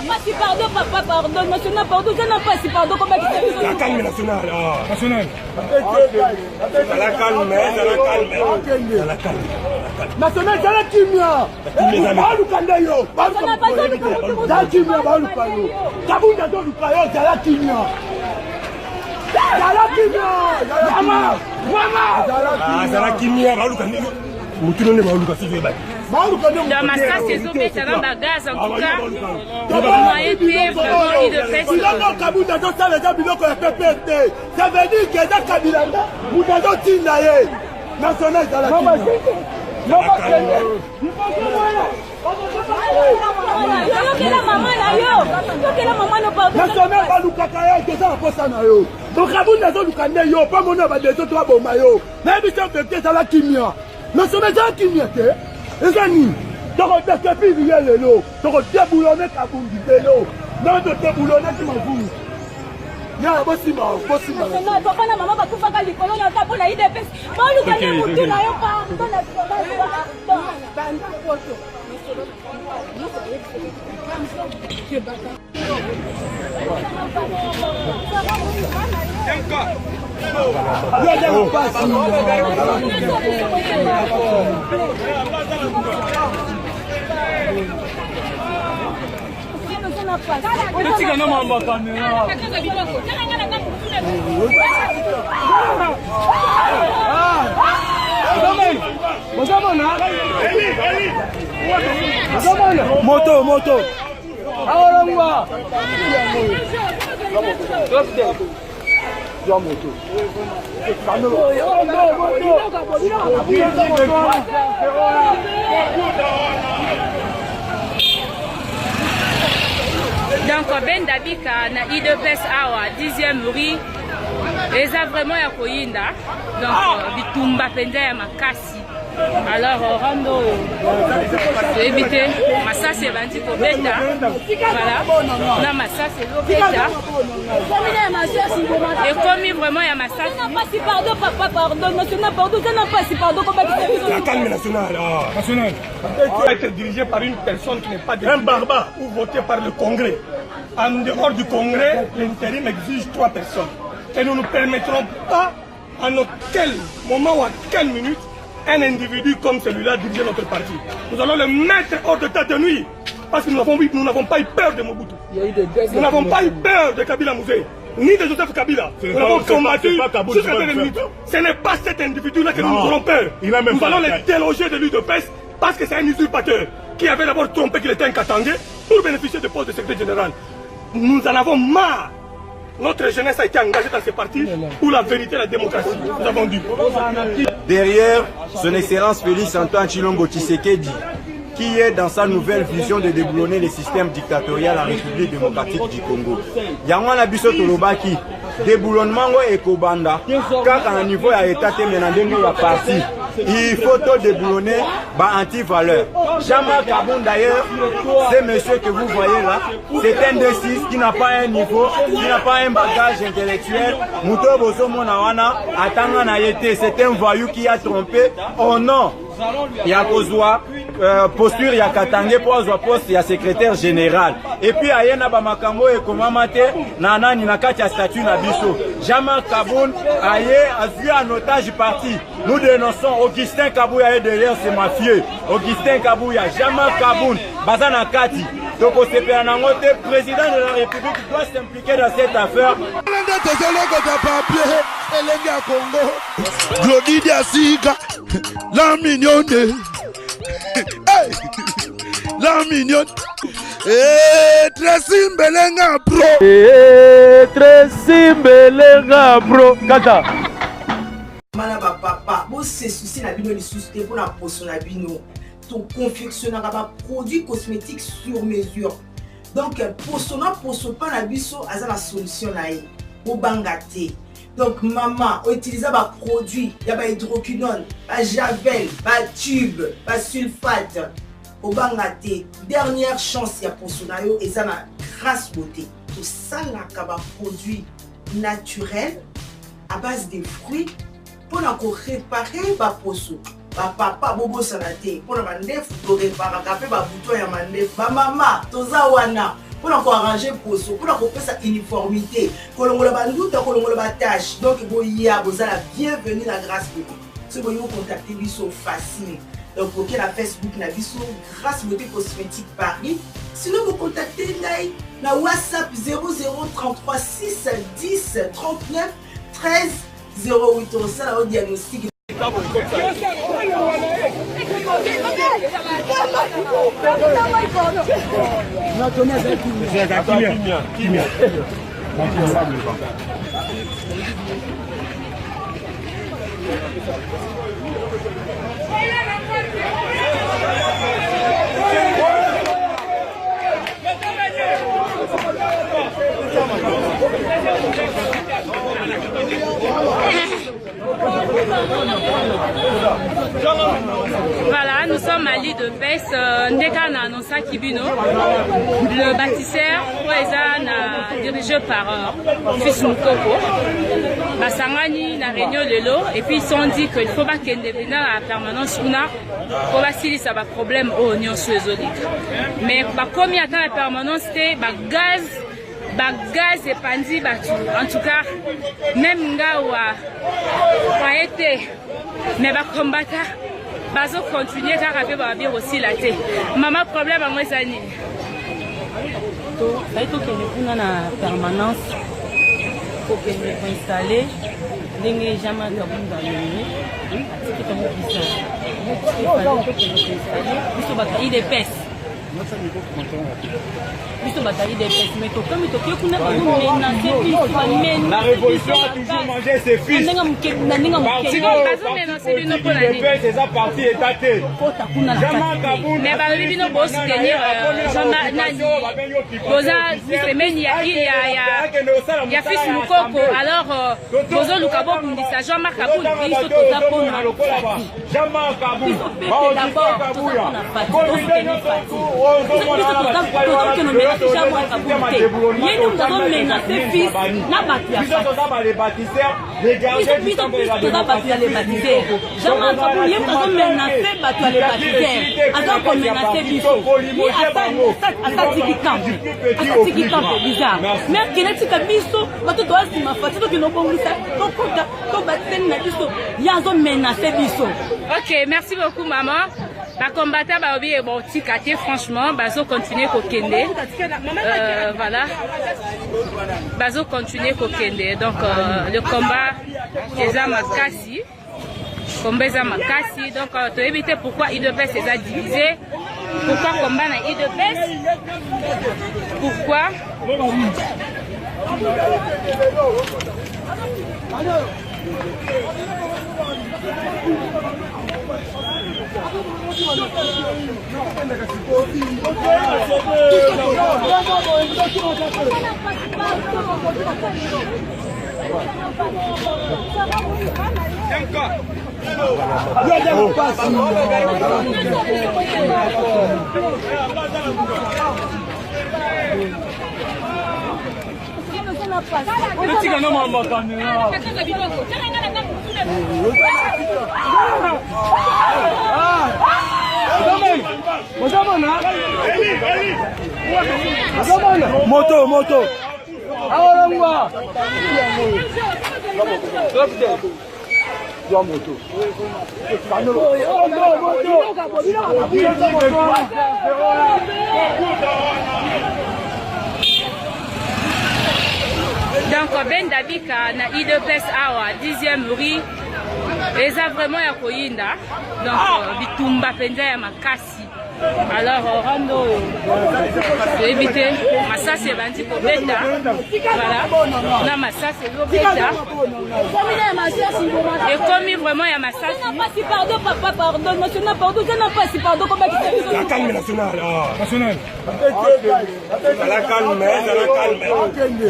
pas si pardon, papa, pardon. National, pardon, je n'ai pas si pardon. Comment tu fais? La calme nationale. National. Ça la calme, ça la calme. Ça la calme. National, ça la kimia. Balukanda yo. Ça la kimia, balukanda yo. Kabunda do lukayo, ça la kimia. Ça la kimia. Mama. Ça la kimia, balukanda yo. Mutuno ne baluka si beba. Dans ma salle, c'est au fait, dans la gaz, en tout cas. Moyen de vraiment de faire. Il a non Kabunda do ça les gens biloko ya PPT. Ça veut dire que dans Kabilanda, vous n'avez pas dit national ça la kimia. National balukaka yo toza na posa na yo. Donc Kabunda zo lukande yo, pas mon ba deso to aboma yo. Na biso pete ça la kimia. National ça kimia te. Ezani. Donc on te puis bien lelo. Donc on déboulonner Kabundi lelo. Non de déboulonner qui m'avoue. Ya bosi ma. Non, papa na maman ba kufa ka likolo na tapo la IDPS. Ba lukande mutu na yo pa. Moto. Ahora moi. Donc Ben Dabika na IDPS awa 10e rue eza vraiment ya koyinda donc bitumba penza ya makasi. Alors rando éviter masasi bandi ko beta voilà na masasi lo beta et comme vraiment ya masasi non pas si pardon papa pardon national pardon je n'ai pas si pardon comment tu fais La calme nationale. National. Tu vas être dirigé par une personne qui n'est pas un barbare ou voté par le Congrès. En dehors du Congrès, l'intérim exige 3 personnes. Et nous ne permettrons pas à quel moment ou à quelle minute un individu comme celui-là diriger notre parti. Nous allons le mettre hors de ta nuit parce que nous n'avons pas eu peur de Mobutu. Nous n'avons pas eu peur de Kabila Mouzé, ni de Joseph Kabila. Nous avons combattu jusqu'à 20 minutes. Ce n'est pas cet individu-là que nous aurons peur. Nous allons les déloger de l'UDPS parce que c'est un usurpateur qui avait d'abord trompé qu'il était un Katangé pour bénéficier de poste de secrétaire général. Nous en avons marre. Notre jeunesse a été engagée dans ces partis pour la vérité et la démocratie. Nous avons dit. Derrière, son Excellence Félix Antoine Tshilombo Tshisekedi, qui est dans sa nouvelle vision de déboulonner le système dictatorial en République démocratique du Congo. Yangwana biso tolobaki, déboulonnement et Kobanda, car à niveau à l'état menandenge la parti, il faut tout déboulonner anti-valeur. Jean-Marc Kaboun d'ailleurs, c'est monsieur que vous voyez là, c'est un D6 qui n'a pas un niveau, qui n'a pas un bagage intellectuel. Mouto Boso Monawana, Atanga Nayete, c'est un voyou qui a trompé au nom. Yakozwa posture ya Katangé pour avoir poste ya secrétaire général. Et puis ayena ba makambo e komamate na nani na kati ya statut na biso. Jean-Marc Kaboun aye a vu en otage parti. Nous dénonçons Augustin Kabouya est derrière ces mafieux. Augustin Kabouya, Jean-Marc Kaboun, Bazana Kati. Donc au CPNangote, président de la République doit s'impliquer dans cette affaire. La mignonne. La mignonne. Tracy Mbelenga bro. Tracy Mbelenga bro. Kata. Mana ba papa, bo se souci na bino lisusu te pour na poso na bino. To confectionnera ba produits cosmétiques sur mesure. Donc poso pas na biso aza la solution na ye. Bo bangate. Donc maman, on utilise ba produit, il y a ba hydroquinone, ba javel, ba tube, ba sulfate. Au bangate, dernière chance ya poso na yo et ça na grâce beauté. Tout ça là ba produit naturel à base de fruits pour réparer ba poso. Ba papa bobo sanate pour na mandef pour réparer café ba bouton ya mandef. Ba mama toza wana pour arranger poso, pour faire sa uniformité, pour la tâche. Donc, vous avez bienvenue la grâce de Dieu. Si vous contactez, ils sont faciles. Donc, pour la Facebook, na biso grâce beauté cosmétique Paris. Sinon, vous contactez na WhatsApp 0033 6 10 39 13 08. On ça la diagnostic. Voilà, nous sommes à l'île de Pes. Ndeka na annoncé Kibino, le bâtisseur, dirigé par Fils Moukoko. Basangani na réunion lelo et puis ils sont dit qu'il faut pas qu'il devienne à la permanence pour passer ça va problème au union suézolique. Mais comme il y a la permanence, c'est gaz et pandi batu. En tout cas, même ngawa a été mais va combattre. Bazo continuer car après va bien aussi la tête. Maman problème à moi ça ni. Ça il faut que nous na permanence pour que nous installer les jamais kabunda lele. Atiki to bisa. Biso bataille des pes. Biso bataille des pes mais comme to ke kuna ba nous la révolution a toujours mangé ses fils. C'est ça parti étaté. Mais bah oui nous boss soutenir il y a Fils Moukoko alors bozo lukabo kundisa Jean-Marc Kabou biso tota pona Jean-Marc Kabou ok, merci beaucoup maman. La combattant bah oui bon tikate franchement bazo continuer kokende voilà bazo continuer kokende donc le combat déjà makasi donc tu éviter pourquoi IDPS c'est divisé pourquoi combat na IDPS pourquoi Moto. Donc Ben Dabika na IDPS awa 10e rue eza vraiment ya koyinda donc bitumba penza ya makasi alors rando éviter masasi ebandi kobeta voilà na masasi lobeta et comme vraiment ya masasi pardon papa pardon national pardon je n'ai pas si pardon comme la calme nationale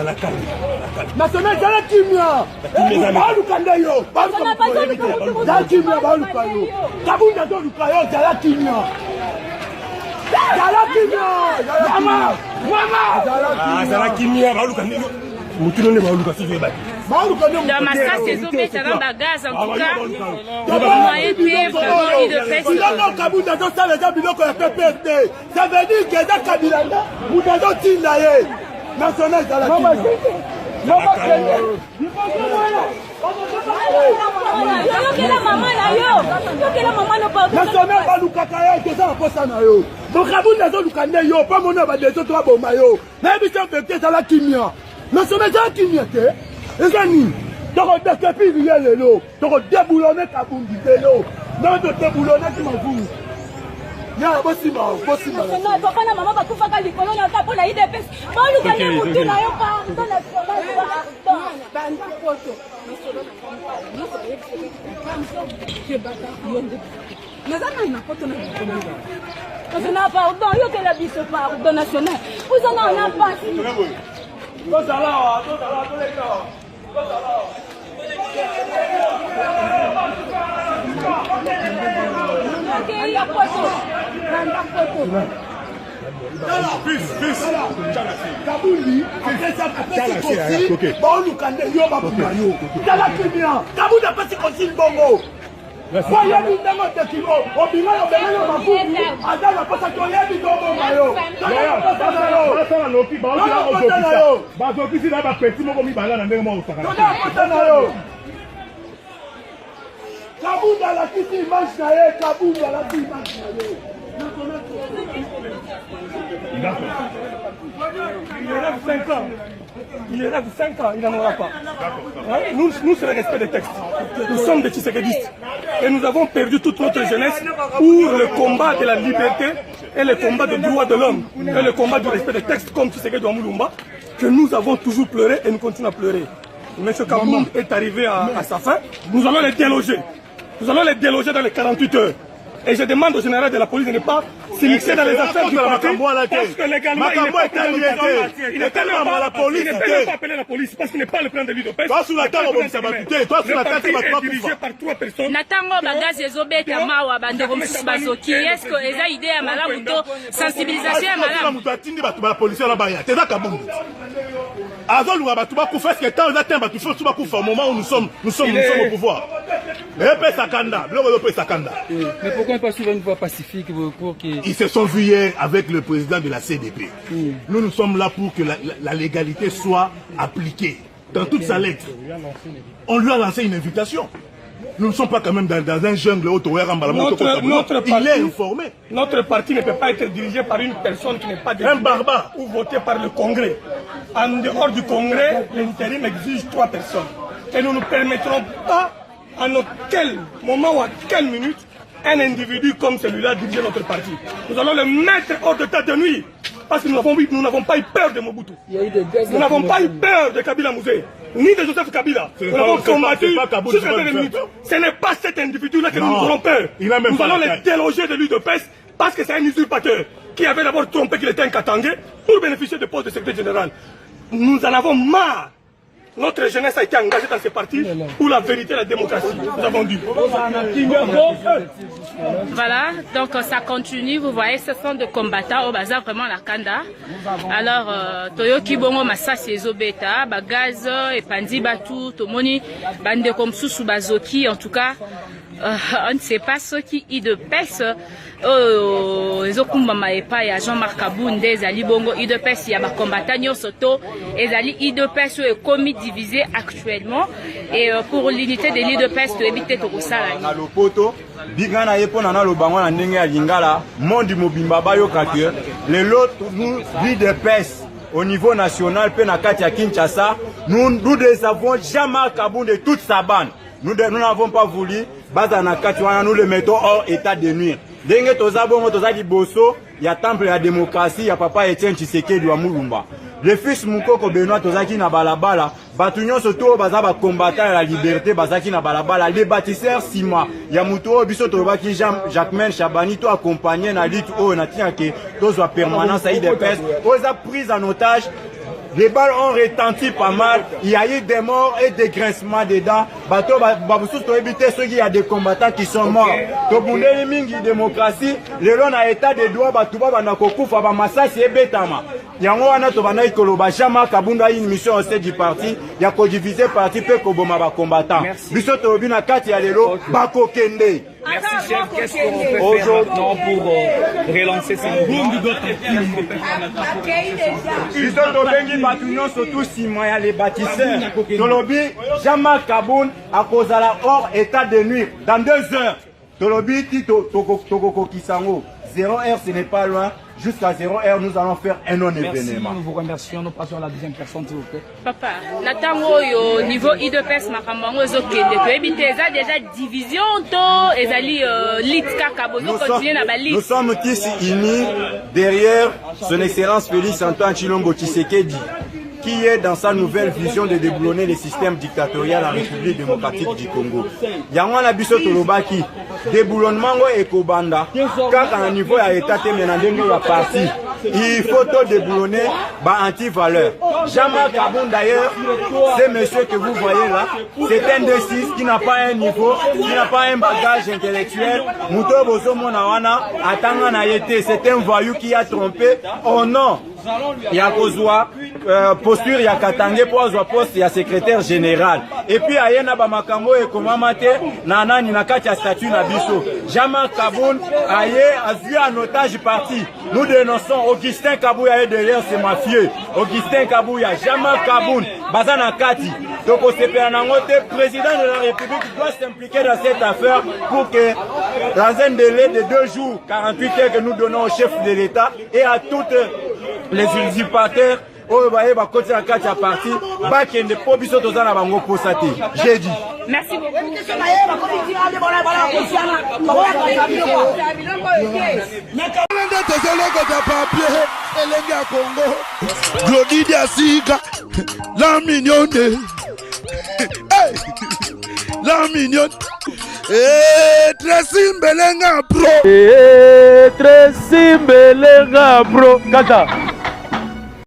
la calme national c'est la kimia balukanda yo balukanda kimia baluka yo kabunda to luka yo c'est la kimia Zala kimia, mama. Zala kimia, baluka. Dans ma salle, c'est Zobé, ça va bagage en tout cas. Moyen paix, vraiment, IDPS. Ça veut dire que dans Kabila, vous n'avez pas national dans la Kabouli, après ça, il rêve 5 ans, il n'en aura pas. Nous, c'est le respect des textes. Nous sommes des Tshisekediistes. Et nous avons perdu toute notre jeunesse pour le combat de la liberté et le combat des droits de l'homme et le combat du respect des textes comme Tshisekedi ou Mulumba, que nous avons toujours pleuré et nous continuons à pleurer. M. Kabound est arrivé à sa fin. Nous allons les déloger. Nous allons les déloger dans les 48 heures. Et je demande au général de la police de ne pas s'immiscer dans les affaires du parti, parce que légalement, il n'est pas appelé la police, parce qu'il n'est pas le plan de l'UDPS. Toi, sous la table, on s'est battu. Toi, sous la table, tu vas pas dirigé par 3 personnes. Natango bagage ezobeta mawa bandeko mosusu bazoki est-ce que eza idée ya malamu to sensibilisation ya malamu mutu atindi bato ba policier na baya teza Kabound azoluka bato bakufa est-ce que tant eza bato faut tout bakufa au moment où nous sommes au pouvoir mais Sakanda mais pourquoi pas suivre une voie pacifique pour que ils se sont vus hier avec le président de la CDP. Nous sommes là pour que la légalité soit appliquée dans toute sa lettre. On lui a lancé une invitation. Nous ne sommes pas quand même dans un jungle où il est informé. Notre parti ne peut pas être dirigé par une personne qui n'est pas un barbare ou voté par le Congrès. En dehors du Congrès, l'intérim exige 3 personnes. Et nous ne permettrons pas à quel moment ou à quelle minute un individu comme celui-là diriger notre parti. Nous allons le mettre hors de tête de nuit. Parce que nous n'avons pas eu peur de Mobutu. Nous n'avons pas eu peur de Kabila Mouzé, ni de Joseph Kabila. Nous avons combattu jusqu'à 20 minutes. Ce n'est pas cet individu-là que nous aurons peur. Nous allons les déloger de l'UDPS parce que c'est un usurpateur qui avait d'abord trompé qu'il était un Katangé pour bénéficier de poste de secrétaire général. Nous en avons marre. Notre jeunesse a été engagée dans ces partis pour la vérité et la démocratie. Nous avons dit. Voilà, donc ça continue. Vous voyez, ce sont des combattants au bazar, vraiment la Kanda. Alors, Toyoki Bongo Massasi Ezobeta, Bagaz, et Pandi Batu, Tomoni, Bande comme Soussou Bazoki, en tout cas. On ne sait pas ce qui y de pèse. Ezokumba Maepa ya Jean-Marc Kabound, Ezali Bongo, y de pèse, il y a des combattants Soto, Ezali y de pèse est commis divisé actuellement. Et pour l'unité de l'île de pèse, tu évites tout ça. Bigana yepona na lobango na ndenge ya lingala mondi mobimba bayo katue les autres nous l'île de pèse au niveau national pe na kati ya Kinshasa nous avons Jean-Marc Kabound de toute sa bande. Nous n'avons pas voulu, nous le mettons hors état de nuire. Denge toza bongo toza liboso, ya temple ya démocratie, ya papa Etienne Tshisekedi wa Mulumba. Le fils Mukoko Benoît tozaki na balabala, batunyo soto baza ba combattant ya la liberté bazaki na balabala, les bâtisseurs Sima, ya muto biso tobaki Jacquemain Chabani to accompagné na lutte o na tiake tozwa permanence à IDPS, oza prise en otage. Les balles ont retenti pas mal, il y a eu des morts et des grincements dedans. Bateau, pour éviter ceux qui y a des combattants qui sont morts. Tobundeli mingi démocratie, le long à état de droit, Batouba Banakoku, Faba Massasi et Betama. yango wana tobanda ikoloba Jean-Marc Kabunda une mission au sein du parti ya ko diviser parti pe ko boma ba combattant biso tobi na kati ya lelo bako kende. Merci chef, qu'est-ce qu'on peut faire maintenant pour relancer ce mouvement? Biso tobengi batu nyonso tout sima ya les bâtisseurs tolobi Jean-Marc Kabunda akozala hors état de nuire dans 2 heures. Tolobi ti toko kisango 0h ce n'est pas loin. Jusqu'à 0h, nous allons faire un non-événement. Merci, nous vous remercions. Nous passons à la deuxième personne, s'il vous plaît. Papa, natango yo niveau IDPS makambango ezokende to ebite eza déjà division to ezali lit kaka bozo continuer na ba lit. Nous sommes tous unis derrière son excellence Félix Antoine Tshilombo Tshisekedi, qui est dans sa nouvelle vision de déboulonner le système dictatorial en République démocratique du Congo. Yangwana biso tolobaki déboulonnement et kobanda kaka na niveau ya état te menandenge ya parti. Il faut tout déboulonner ba anti-valeur. Jean-Marc Kabunda d'ailleurs, ce monsieur que vous voyez là, c'est un D6 qui n'a pas un niveau, qui n'a pas un bagage intellectuel. Muto bozo mona wana atanga na yete, c'est un voyou qui a trompé. Oh non. Il y a kozwa posture ya Katange pour azwa poste ya secrétaire général. Et puis ayena ba makambo e komamate na nani na kati ya statut na biso. Jean-Marc Kabunda aye azui en otage parti. Nous dénonçons Augustin Kabouya est derrière ces mafieux. Augustin Kabouya, Jean-Marc Kabunda, Bazana Kati. Donc au CPNangote, président de la République doit s'impliquer dans cette affaire pour que dans un délai de 2 jours, 48 heures que nous donnons au chef de l'État et à toutes les usurpateurs, j'ai dit. Merci beaucoup. La mignonne. La mignonne. Tracy Mbelenga bro. Tracy Mbelenga bro. Kata.